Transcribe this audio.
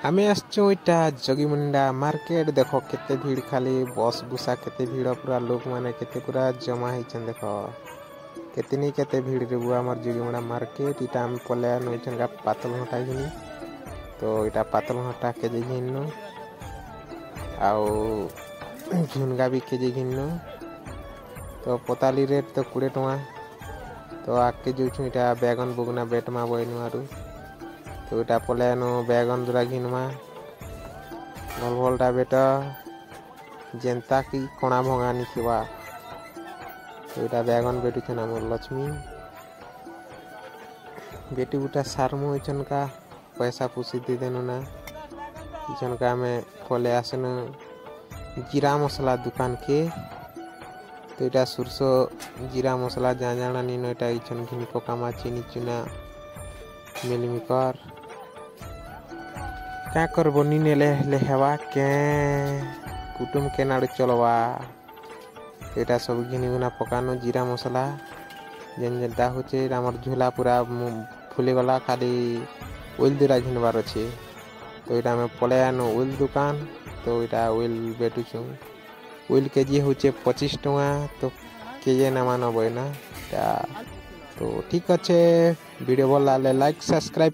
आमे आसचु इटा जगीमुंडा मार्केट देखो केते भीड़ खाली बस बुसा केते भीड़ पूरा लोग माने केते पूरा जमा हिचन देखो केतनी केते भीड़ रे बुआ हमर जगीमुंडा मार्केट इटा हम पले नइचन का पातल हटा हिनी तो इटा पातल हटा के जे हिन्नो आउ झुनगा भी के जे हिन्नो तो पोताली रेट तो 20 टका तो आके जोछु इटा बैगन बुगना बेट मा बइनु आरु तो इटा पलेनो बैगन दुरा घिनमा भल भलटा बेटा जेनता की कोणा भंगा निखिबा तो इटा बैगन बेटू छना मोर लक्ष्मी बेटी उटा सारमो इचन का पैसा पुसी दे देनु ना इचन का में पले आसन जीरा मसाला दुकान के तो इटा सुरसो जीरा मसाला जाना नीनो इटा इचन घिनी पकामा चीनी चुना मिलमिकर क्या करबो नीने ले हेवा के कुटुम के नाड़ चलवा एटा सब घिनी गुना पकानो जीरा मसाला जेन जेनटा होचे हमर झोला पूरा फुले गला खाली ओइल दुरा घिनबार अछि तो एटा में पलेनो ओइल दुकान तो एटा ओइल बेटुछु ओइल केजी होचे 25 टका तो केजे ना मानो बइना तो ठीक अच्छे वीडियो भल लाइक सब्सक्राइब